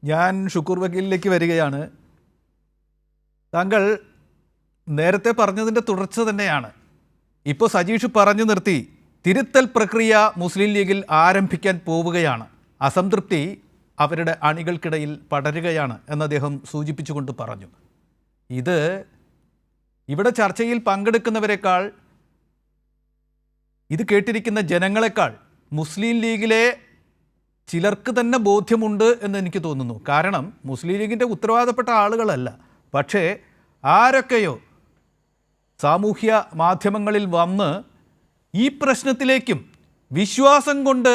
ഞാൻ ഷുക്കൂർ വക്കീലിലേക്ക് വരികയാണ്. താങ്കൾ നേരത്തെ പറഞ്ഞതിൻ്റെ തുടർച്ച തന്നെയാണ്. ഇപ്പോൾ സജീഷ് പറഞ്ഞു നിർത്തി, തിരുത്തൽ പ്രക്രിയ മുസ്ലിം ലീഗിൽ ആരംഭിക്കാൻ പോവുകയാണ്, അസംതൃപ്തി അവരുടെ അണികൾക്കിടയിൽ പടരുകയാണ് എന്ന് അദ്ദേഹം സൂചിപ്പിച്ചുകൊണ്ട് പറഞ്ഞു. ഇത് ഇവിടെ ചർച്ചയിൽ പങ്കെടുക്കുന്നവരെക്കാൾ, ഇത് കേട്ടിരിക്കുന്ന ജനങ്ങളെക്കാൾ മുസ്ലിം ലീഗിലെ ചിലർക്ക് തന്നെ ബോധ്യമുണ്ട് എന്ന് എനിക്ക് തോന്നുന്നു. കാരണം മുസ്ലിം ലീഗിൻ്റെ ഉത്തരവാദപ്പെട്ട ആളുകളല്ല, പക്ഷേ ആരൊക്കെയോ സാമൂഹ്യ മാധ്യമങ്ങളിൽ വന്ന് ഈ പ്രശ്നത്തിലേക്കും വിശ്വാസം കൊണ്ട്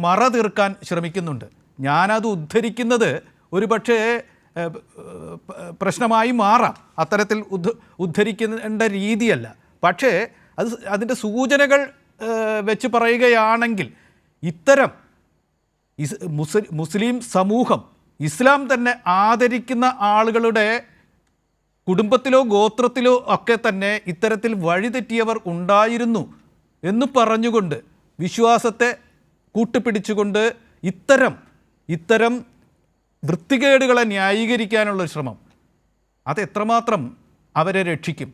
മറ തീർക്കാൻ ശ്രമിക്കുന്നുണ്ട്. ഞാനത് ഉദ്ധരിക്കുന്നത് ഒരു പക്ഷേ പ്രശ്നമായി മാറാം, അത്തരത്തിൽ ഉദ്ധരിക്കേണ്ട രീതിയല്ല. പക്ഷേ അതിൻ്റെ സൂചനകൾ വെച്ച് പറയുകയാണെങ്കിൽ ഇത്തരം മുസ്ലിം സമൂഹം, ഇസ്ലാം തന്നെ ആദരിക്കുന്ന ആളുകളുടെ കുടുംബത്തിലോ ഗോത്രത്തിലോ ഒക്കെ തന്നെ ഇത്തരത്തിൽ വഴിതെറ്റിയവർ ഉണ്ടായിരുന്നു എന്ന് പറഞ്ഞുകൊണ്ട് വിശ്വാസത്തെ കൂട്ടുപിടിച്ചുകൊണ്ട് ഇത്തരം വൃത്തികേടുകളെ ന്യായീകരിക്കാനുള്ള ശ്രമം, അതെത്രമാത്രം അവരെ രക്ഷിക്കും?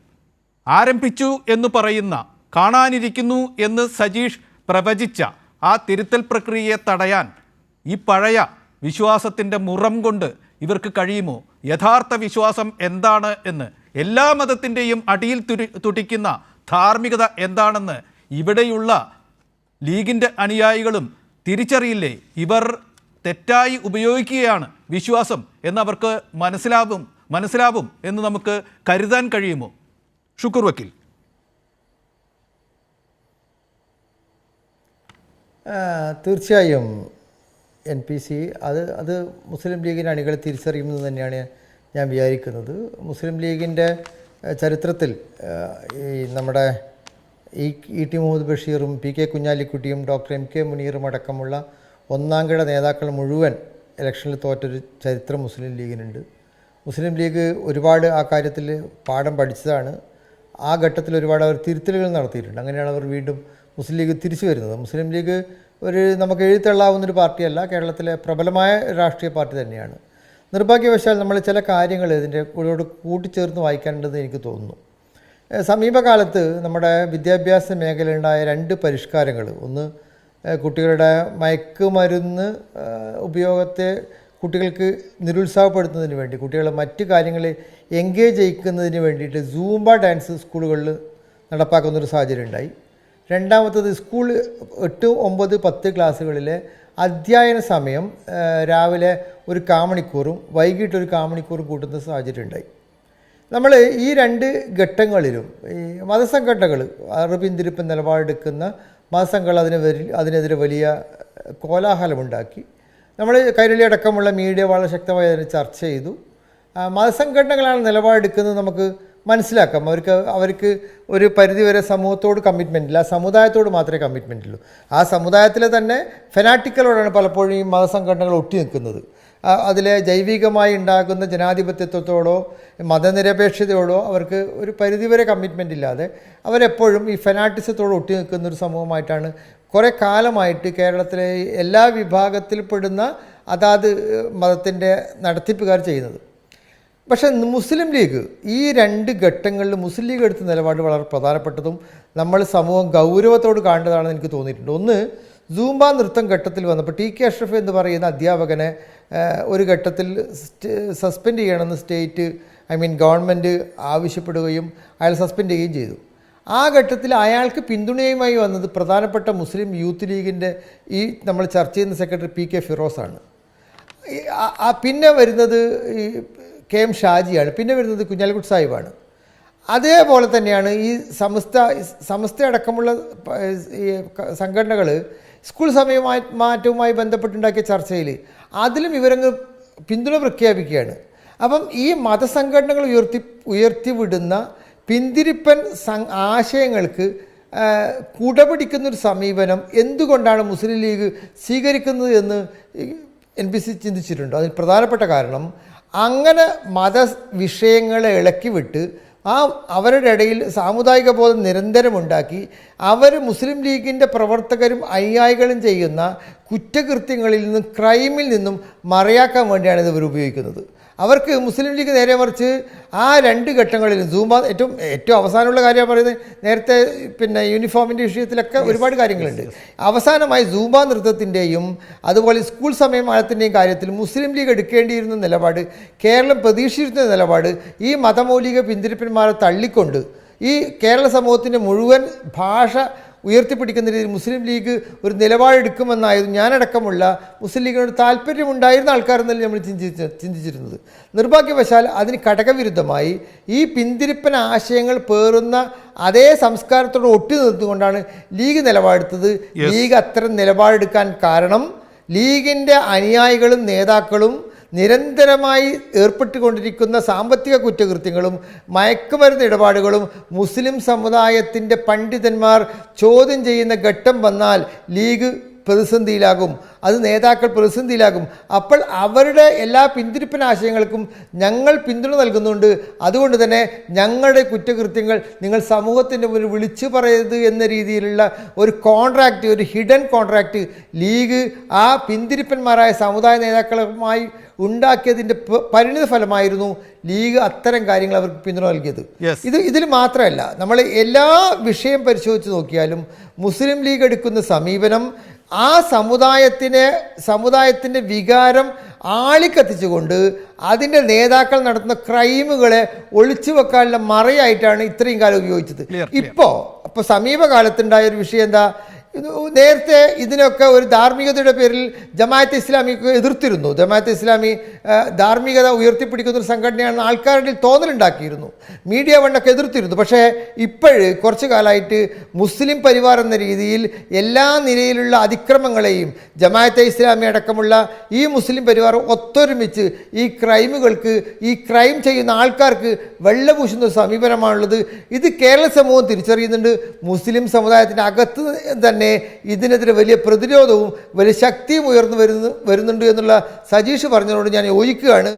ആരംഭിച്ചു എന്ന് പറയുന്ന, കാണാനിരിക്കുന്നു എന്ന് സജീഷ് പ്രവചിച്ച ആ തിരുത്തൽ പ്രക്രിയയെ തടയാൻ ഈ പഴയ വിശ്വാസത്തിൻ്റെ മുറം കൊണ്ട് ഇവർക്ക് കഴിയുമോ? യഥാർത്ഥ വിശ്വാസം എന്താണ് എന്ന്, എല്ലാ മതത്തിൻ്റെയും അടിയിൽ തുടിക്കുന്ന ധാർമ്മികത എന്താണെന്ന് ഇവിടെയുള്ള ലീഗിൻ്റെ അനുയായികളും തിരിച്ചറിയില്ലേ? ഇവർ തെറ്റായി ഉപയോഗിക്കുകയാണ് വിശ്വാസം എന്നവർക്ക് മനസ്സിലാവും എന്ന് നമുക്ക് കരുതാൻ കഴിയുമോ? ഷുക്കൂർ വക്കീൽ. തീർച്ചയായും NPC അത് മുസ്ലിം ലീഗിൻ്റെ അണികൾ തിരിച്ചറിയുമെന്ന് തന്നെയാണ് ഞാൻ വിചാരിക്കുന്നത്. മുസ്ലിം ലീഗിൻ്റെ ചരിത്രത്തിൽ നമ്മുടെ ഇ ടി മുഹമ്മദ് ബഷീറും PK കുഞ്ഞാലിക്കുട്ടിയും ഡോക്ടർ MK മുനീറും അടക്കമുള്ള ഒന്നാംകിട നേതാക്കൾ മുഴുവൻ ഇലക്ഷനിൽ തോറ്റൊരു ചരിത്രം മുസ്ലിം ലീഗിനുണ്ട്. മുസ്ലിം ലീഗ് ഒരുപാട് ആ കാര്യത്തിൽ പാഠം പഠിച്ചതാണ്. ആ ഘട്ടത്തിൽ ഒരുപാട് അവർ തിരുത്തലുകൾ നടത്തിയിട്ടുണ്ട്. അങ്ങനെയാണ് അവർ വീണ്ടും മുസ്ലിം ലീഗ് തിരിച്ചു വരുന്നത്. മുസ്ലിം ലീഗ് നമുക്ക് എഴുത്തള്ളാവുന്നൊരു പാർട്ടിയല്ല, കേരളത്തിലെ പ്രബലമായ രാഷ്ട്രീയ പാർട്ടി തന്നെയാണ്. നിർഭാഗ്യവശാൽ നമ്മൾ ചില കാര്യങ്ങൾ ഇതിൻ്റെ കൂട്ടിച്ചേർന്ന് വായിക്കാനുണ്ടെന്ന് എനിക്ക് തോന്നുന്നു. സമീപകാലത്ത് നമ്മുടെ വിദ്യാഭ്യാസ മേഖലയിലുണ്ടായ 2 പരിഷ്കാരങ്ങൾ, ഒന്ന് കുട്ടികളുടെ മയക്കുമരുന്ന് ഉപയോഗത്തെ കുട്ടികൾക്ക് നിരുത്സാഹപ്പെടുത്തുന്നതിന് വേണ്ടി, കുട്ടികളെ മറ്റ് കാര്യങ്ങളിൽ എൻഗേജ് ചെയ്യിക്കുന്നതിന് വേണ്ടിയിട്ട് സൂംബ ഡാൻസ് സ്കൂളുകളിൽ നടപ്പാക്കുന്നൊരു സാഹചര്യം ഉണ്ടായി. രണ്ടാമത്തത് സ്കൂൾ 8, 9, 10 ക്ലാസ്സുകളിലെ അധ്യയന സമയം രാവിലെ ഒരു കാമണിക്കൂറും വൈകിട്ട് ഒരു കാമണിക്കൂറും കൂട്ടുന്ന സാഹചര്യം ഉണ്ടായി. നമ്മൾ ഈ 2 ഘട്ടങ്ങളിലും ഈ മതസംഘടനകൾ, പിന്തിരിപ്പൻ നിലപാടെടുക്കുന്ന മതസംഘടന അതിനെതിരെ വലിയ കോലാഹലമുണ്ടാക്കി. നമ്മൾ കൈരളി അടക്കമുള്ള മീഡിയ വളരെ ശക്തമായി അതിനെ ചർച്ച ചെയ്തു. മതസംഘടനകളാണ് നിലപാടെടുക്കുന്നത് നമുക്ക് മനസ്സിലാക്കാം. അവർക്ക് ഒരു പരിധിവരെ സമൂഹത്തോട് കമ്മിറ്റ്മെൻ്റ് ഇല്ല, സമുദായത്തോട് മാത്രമേ കമ്മിറ്റ്മെൻ്റ് ഉള്ളൂ. ആ സമുദായത്തിലെ തന്നെ ഫെനാറ്റിക്കലോടാണ് പലപ്പോഴും ഈ മതസംഘടനകൾ ഒട്ടി നിൽക്കുന്നത്. അതിലെ ജൈവികമായി ഉണ്ടാകുന്ന ജനാധിപത്യത്തോടോ മതനിരപേക്ഷതയോടോ അവർക്ക് ഒരു പരിധിവരെ കമ്മിറ്റ്മെൻ്റ് ഇല്ലാതെ അവരെപ്പോഴും ഈ ഫെനാറ്റിസത്തോട് ഒട്ടി നിൽക്കുന്നൊരു സമൂഹമായിട്ടാണ് കുറേ കാലമായിട്ട് കേരളത്തിലെ എല്ലാ വിഭാഗത്തിൽപ്പെടുന്ന അതാത് മതത്തിൻ്റെ നടത്തിപ്പുകാർ ചെയ്യുന്നത്. പക്ഷേ മുസ്ലിം ലീഗ് ഈ 2 ഘട്ടങ്ങളിൽ മുസ്ലിം ലീഗ് എടുത്ത നിലപാട് വളരെ പ്രധാനപ്പെട്ടതും നമ്മൾ സമൂഹം ഗൗരവത്തോട് കാണേണ്ടതാണെന്ന് എനിക്ക് തോന്നിയിട്ടുണ്ട്. ഒന്ന്, സൂംബ നൃത്തം ഘട്ടത്തിൽ വന്നപ്പോൾ TK അഷ്റഫ് എന്ന് പറയുന്ന അധ്യാപകനെ ഒരു ഘട്ടത്തിൽ സസ്പെൻഡ് ചെയ്യണമെന്ന് ഗവൺമെൻറ് ആവശ്യപ്പെടുകയും അയാൾ സസ്പെൻഡ് ചെയ്യുകയും ചെയ്തു. ആ ഘട്ടത്തിൽ അയാൾക്ക് പിന്തുണയുമായി വന്നത് പ്രധാനപ്പെട്ട മുസ്ലിം യൂത്ത് ലീഗിൻ്റെ ഈ നമ്മൾ ചർച്ച ചെയ്യുന്ന സെക്രട്ടറി PK ഫിറോസാണ്. പിന്നെ വരുന്നത് KM ഷാജിയാണ്. പിന്നെ വരുന്നത് കുഞ്ഞാലിക്കുട്ടി സാഹിബാണ്. അതേപോലെ തന്നെയാണ് ഈ സമസ്ത അടക്കമുള്ള ഈ സംഘടനകൾ സ്കൂൾ മാറ്റവുമായി ബന്ധപ്പെട്ടുണ്ടാക്കിയ ചർച്ചയിൽ അതിലും ഇവരങ്ങ് പിന്തുണ പ്രഖ്യാപിക്കുകയാണ്. അപ്പം ഈ മതസംഘടനകൾ ഉയർത്തിവിടുന്ന പിന്തിരിപ്പൻ ആശയങ്ങൾക്ക് കുടപിടിക്കുന്നൊരു സമീപനം എന്തുകൊണ്ടാണ് മുസ്ലിം ലീഗ് സ്വീകരിക്കുന്നത് എന്ന് NPC ചിന്തിച്ചിട്ടുണ്ടോ? അതിന് പ്രധാനപ്പെട്ട കാരണം അങ്ങനെ മതവിഷയങ്ങളെ ഇളക്കി വിട്ട് അവരുടെ ഇടയിൽ സാമുദായിക ബോധം നിരന്തരമുണ്ടാക്കി അവർ മുസ്ലിം ലീഗിൻ്റെ പ്രവർത്തകരും അനുയായികളും ചെയ്യുന്ന കുറ്റകൃത്യങ്ങളിൽ നിന്നും ക്രൈമിൽ നിന്നും മറയാക്കാൻ വേണ്ടിയാണ് ഇത് ഇവർ ഉപയോഗിക്കുന്നത്. അവർക്ക് മുസ്ലിം ലീഗ് നേരെ മറിച്ച് ആ 2 ഘട്ടങ്ങളിലും ഏറ്റവും അവസാനമുള്ള കാര്യമാണ് പറയുന്നത്. നേരത്തെ യൂണിഫോമിൻ്റെ വിഷയത്തിലൊക്കെ ഒരുപാട് കാര്യങ്ങളുണ്ട്. അവസാനമായി സൂംബ നൃത്തത്തിൻ്റെയും അതുപോലെ സ്കൂൾ സമയമാനത്തിൻ്റെയും കാര്യത്തിൽ മുസ്ലിം ലീഗ് എടുക്കേണ്ടിയിരുന്ന നിലപാട്, കേരളം പ്രതീക്ഷിച്ചിരുന്ന നിലപാട്, ഈ മതമൗലിക പിന്തിരിപ്പന്മാരെ തള്ളിക്കൊണ്ട് ഈ കേരള സമൂഹത്തിൻ്റെ മുഴുവൻ ഭാഷ ഉയർത്തിപ്പിടിക്കുന്ന രീതിയിൽ മുസ്ലിം ലീഗ് ഒരു നിലപാടെടുക്കുമെന്നായിരുന്നു ഞാനടക്കമുള്ള മുസ്ലിം ലീഗിനോട് താല്പര്യമുണ്ടായിരുന്ന ആൾക്കാരെന്നല്ല നമ്മൾ ചിന്തിച്ചിരുന്നത്. നിർഭാഗ്യവശാൽ അതിന് ഘടകവിരുദ്ധമായി ഈ പിന്തിരിപ്പൻ ആശയങ്ങൾ പേറുന്ന അതേ സംസ്കാരത്തോട് ഒട്ടി നിർത്തുകൊണ്ടാണ് ലീഗ് നിലപാടെടുത്തത്. ലീഗ് അത്തരം നിലപാടെടുക്കാൻ കാരണം ലീഗിൻ്റെ അനുയായികളും നേതാക്കളും നിരന്തരമായി ഏർപ്പെട്ടുകൊണ്ടിരിക്കുന്ന സാമ്പത്തിക കുറ്റകൃത്യങ്ങളും മയക്കുമരുന്ന് ഇടപാടുകളും മുസ്ലിം സമുദായത്തിൻ്റെ പണ്ഡിതന്മാർ ചോദ്യം ചെയ്യുന്ന ഘട്ടം വന്നാൽ ലീഗ് പ്രതിസന്ധിയിലാകും, അത് നേതാക്കൾ പ്രതിസന്ധിയിലാകും. അപ്പോൾ അവരുടെ എല്ലാ പിന്തിരിപ്പൻ ആശയങ്ങൾക്കും ഞങ്ങൾ പിന്തുണ നൽകുന്നുണ്ട്. അതുകൊണ്ട് തന്നെ ഞങ്ങളുടെ കുറ്റകൃത്യങ്ങൾ നിങ്ങൾ സമൂഹത്തിൻ്റെ മുന്നിൽ വിളിച്ചു പറയരുത് എന്ന രീതിയിലുള്ള ഒരു കോൺട്രാക്റ്റ്, ഒരു ഹിഡൻ കോൺട്രാക്റ്റ് ലീഗ് ആ പിന്തിരിപ്പന്മാരായ സമുദായ നേതാക്കളുമായി ഉണ്ടാക്കിയതിൻ്റെ പരിണിത ഫലമായിരുന്നു ലീഗ് അത്തരം കാര്യങ്ങൾ അവർക്ക് പിന്തുണ നൽകിയത്. ഇതിൽ മാത്രമല്ല, നമ്മൾ എല്ലാ വിഷയം പരിശോധിച്ച് നോക്കിയാലും മുസ്ലിം ലീഗ് എടുക്കുന്ന സമീപനം ആ സമുദായത്തിൻ്റെ വികാരം ആളിക്കത്തിച്ചുകൊണ്ട് അതിൻ്റെ നേതാക്കൾ നടത്തുന്ന ക്രൈമുകളെ ഒളിച്ചു വെക്കാനുള്ള മറയായിട്ടാണ് ഇത്രയും കാലം ഉപയോഗിച്ചത്. ഇപ്പോൾ സമീപകാലത്തുണ്ടായ ഒരു വിഷയം എന്താ? നേരത്തെ ഇതിനൊക്കെ ഒരു ധാർമ്മികതയുടെ പേരിൽ ജമാഅത്തെ ഇസ്ലാമിക്ക് എതിർത്തിരുന്നു. ജമാഅത്തെ ഇസ്ലാമി ധാർമ്മികത ഉയർത്തിപ്പിടിക്കുന്ന ഒരു സംഘടനയാണെന്ന് ആൾക്കാരുടെ തോന്നലുണ്ടാക്കിയിരുന്നു. മീഡിയ വണ്ണൊക്കെ എതിർത്തിരുന്നു. പക്ഷേ കുറച്ചു കാലമായിട്ട് മുസ്ലിം പരിവാർ എന്ന രീതിയിൽ എല്ലാ നിലയിലുള്ള അതിക്രമങ്ങളെയും ജമാഅത്തെ ഇസ്ലാമി അടക്കമുള്ള ഈ മുസ്ലിം പരിവാർ ഒത്തൊരുമിച്ച് ഈ ക്രൈം ചെയ്യുന്ന ആൾക്കാർക്ക് വെള്ളപൂശുന്ന സമീപനമാണുള്ളത്. ഇത് കേരള സമൂഹം തിരിച്ചറിയുന്നുണ്ട്. മുസ്ലിം സമുദായത്തിൻ്റെ അകത്ത് തന്നെ ഇതിനെതിരെ വലിയ പ്രതിരോധവും വലിയ ശക്തിയും ഉയർന്നു വരുന്നുണ്ട് എന്നുള്ള സജീഷ് പറഞ്ഞതിനോട് ഞാൻ യോജിക്കുകയാണ്.